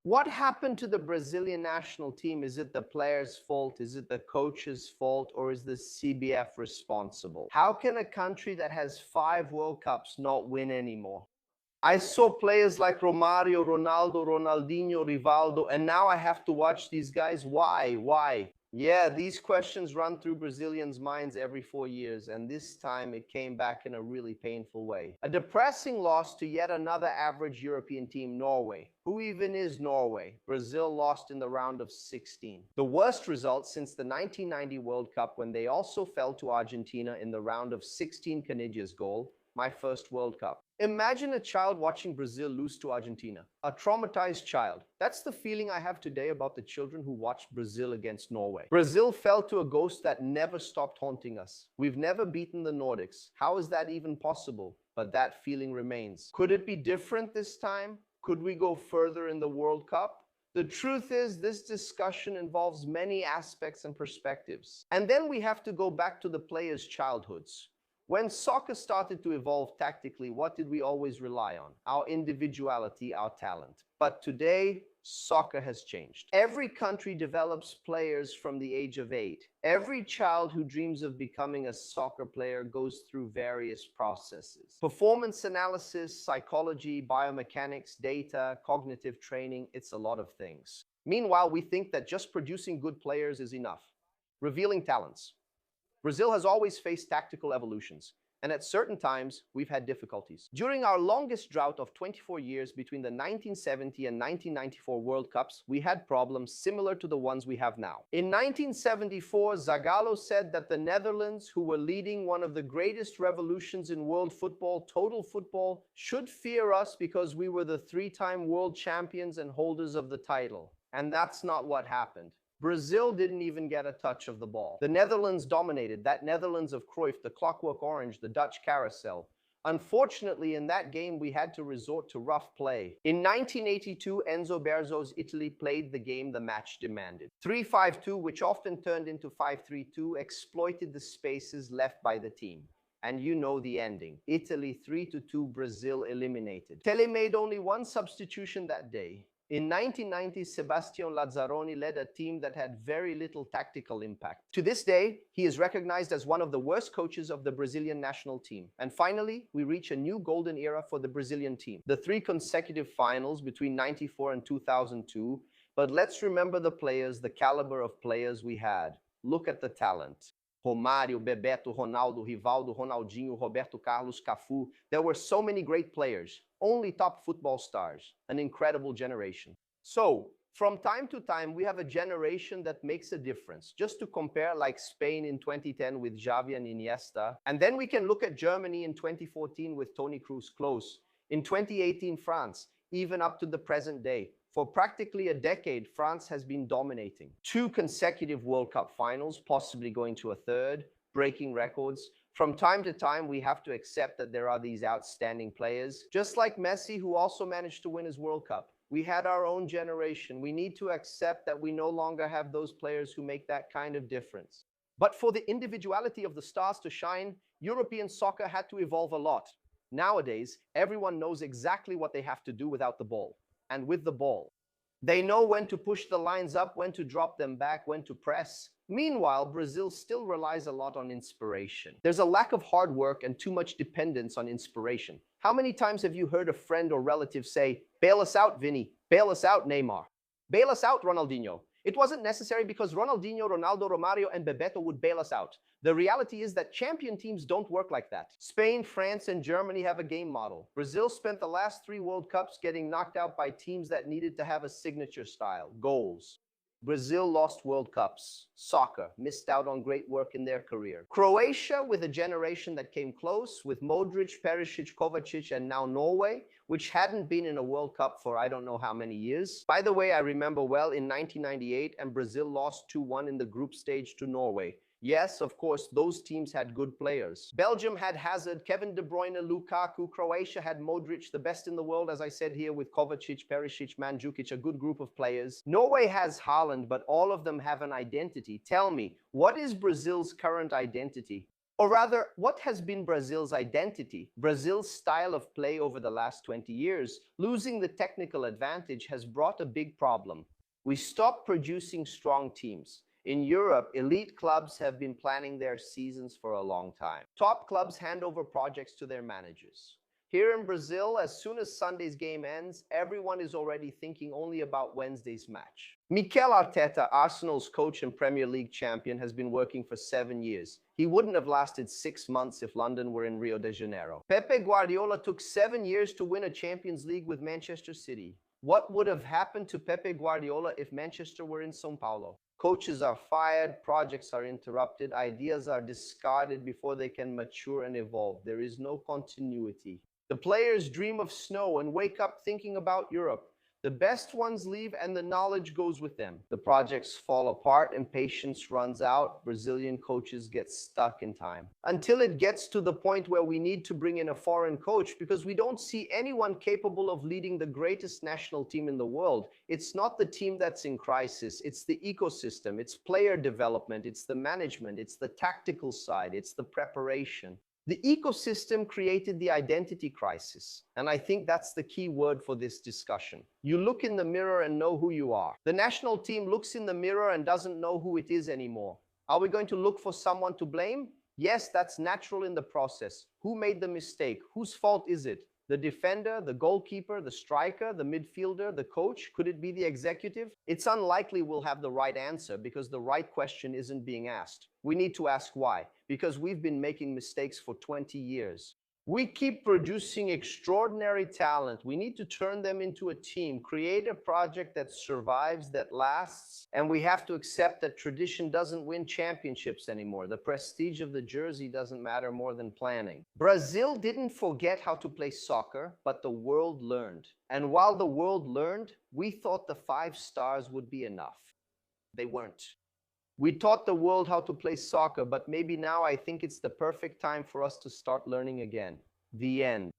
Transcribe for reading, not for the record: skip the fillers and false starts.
What happened to the Brazilian national team? Is it the players' fault? Is it the coach's fault? Or is the CBF responsible? How can a country that has 5 World Cups not win anymore? I saw players like Romario, Ronaldo, Ronaldinho, Rivaldo, and now I have to watch these guys. Why? Why? Yeah, these questions run through Brazilians' minds every 4 years, and this time it came back in a really painful way. A depressing loss to yet another average European team, Norway. Who even is Norway? Brazil lost in the round of 16. The worst result since the 1990 World Cup, when they also fell to Argentina in the round of 16. Canidia's goal, my first World Cup. Imagine a child watching Brazil lose to Argentina. A traumatized child. That's the feeling I have today about the children who watched Brazil against Norway. Brazil fell to a ghost that never stopped haunting us. We've never beaten the Nordics. How is that even possible? But that feeling remains. Could it be different this time? Could we go further in the World Cup? The truth is, this discussion involves many aspects and perspectives. And then we have to go back to the players' childhoods. When soccer started to evolve tactically, what did we always rely on? Our individuality, our talent. But today, soccer has changed. Every country develops players from the age of 8. Every child who dreams of becoming a soccer player goes through various processes. Performance analysis, psychology, biomechanics, data, cognitive training, it's a lot of things. Meanwhile, we think that just producing good players is enough. Revealing talents. Brazil has always faced tactical evolutions, and at certain times, we've had difficulties. During our longest drought of 24 years between the 1970 and 1994 World Cups, we had problems similar to the ones we have now. In 1974, Zagallo said that the Netherlands, who were leading one of the greatest revolutions in world football, total football, should fear us because we were the 3-time world champions and holders of the title. And that's not what happened. Brazil didn't even get a touch of the ball. The Netherlands dominated, that Netherlands of Cruyff, the Clockwork Orange, the Dutch Carousel. Unfortunately, in that game, we had to resort to rough play. In 1982, Enzo Bearzot's Italy played the game the match demanded. 3-5-2, which often turned into 5-3-2, exploited the spaces left by the team. And you know the ending. Italy 3-2, Brazil eliminated. Tele made only one substitution that day. In 1990, Sebastião Lazzaroni led a team that had very little tactical impact. To this day, he is recognized as one of the worst coaches of the Brazilian national team. And finally, we reach a new golden era for the Brazilian team. The 3 consecutive finals between 94 and 2002. But let's remember the players, the caliber of players we had. Look at the talent. Romário, Bebeto, Ronaldo, Rivaldo, Ronaldinho, Roberto Carlos, Cafu. There were so many great players, only top football stars, an incredible generation. So, from time to time, we have a generation that makes a difference. Just to compare, like Spain in 2010 with Xavi and Iniesta. And then we can look at Germany in 2014 with Toni Kroos, close. In 2018, France, even up to the present day. For practically a decade, France has been dominating. 2 consecutive World Cup finals, possibly going to a third, breaking records. From time to time, we have to accept that there are these outstanding players. Just like Messi, who also managed to win his World Cup. We had our own generation. We need to accept that we no longer have those players who make that kind of difference. But for the individuality of the stars to shine, European soccer had to evolve a lot. Nowadays, everyone knows exactly what they have to do without the ball. And with the ball. They know when to push the lines up, when to drop them back, when to press. Meanwhile, Brazil still relies a lot on inspiration. There's a lack of hard work and too much dependence on inspiration. How many times have you heard a friend or relative say, "Bail us out, Vini. Bail us out, Neymar. Bail us out, Ronaldinho"? It wasn't necessary because Ronaldinho, Ronaldo, Romario, and Bebeto would bail us out. The reality is that champion teams don't work like that. Spain, France, and Germany have a game model. Brazil spent the last 3 World Cups getting knocked out by teams that needed to have a signature style, goals. Brazil lost World Cups. Soccer missed out on great work in their career. Croatia, with a generation that came close, with Modric, Perisic, Kovacic, and now Norway, which hadn't been in a World Cup for I don't know how many years. By the way, I remember well in 1998, and Brazil lost 2-1 in the group stage to Norway. Yes, of course, those teams had good players. Belgium had Hazard, Kevin De Bruyne, Lukaku. Croatia had Modric, the best in the world, as I said here, with Kovacic, Perisic, Mandzukic, a good group of players. Norway has Haaland, but all of them have an identity. Tell me, what is Brazil's current identity? Or rather, what has been Brazil's identity? Brazil's style of play over the last 20 years, losing the technical advantage has brought a big problem. We stopped producing strong teams. In Europe, elite clubs have been planning their seasons for a long time. Top clubs hand over projects to their managers. Here in Brazil, as soon as Sunday's game ends, everyone is already thinking only about Wednesday's match. Mikel Arteta, Arsenal's coach and Premier League champion, has been working for 7 years. He wouldn't have lasted 6 months if London were in Rio de Janeiro. Pepe Guardiola took 7 years to win a Champions League with Manchester City. What would have happened to Pepe Guardiola if Manchester were in São Paulo? Coaches are fired, projects are interrupted, ideas are discarded before they can mature and evolve. There is no continuity. The players dream of snow and wake up thinking about Europe. The best ones leave and the knowledge goes with them. The projects fall apart and patience runs out. Brazilian coaches get stuck in time. Until it gets to the point where we need to bring in a foreign coach because we don't see anyone capable of leading the greatest national team in the world. It's not the team that's in crisis. It's the ecosystem. It's player development. It's the management. It's the tactical side. It's the preparation. The ecosystem created the identity crisis, and I think that's the key word for this discussion. You look in the mirror and know who you are. The national team looks in the mirror and doesn't know who it is anymore. Are we going to look for someone to blame? Yes, that's natural in the process. Who made the mistake? Whose fault is it? The defender, the goalkeeper, the striker, the midfielder, the coach? Could it be the executive? It's unlikely we'll have the right answer because the right question isn't being asked. We need to ask why. Because we've been making mistakes for 20 years. We keep producing extraordinary talent. We need to turn them into a team, create a project that survives, that lasts, and we have to accept that tradition doesn't win championships anymore. The prestige of the jersey doesn't matter more than planning. Brazil didn't forget how to play soccer, but the world learned. And while the world learned, we thought the 5 stars would be enough. They weren't. We taught the world how to play soccer, but maybe now I think it's the perfect time for us to start learning again. The end.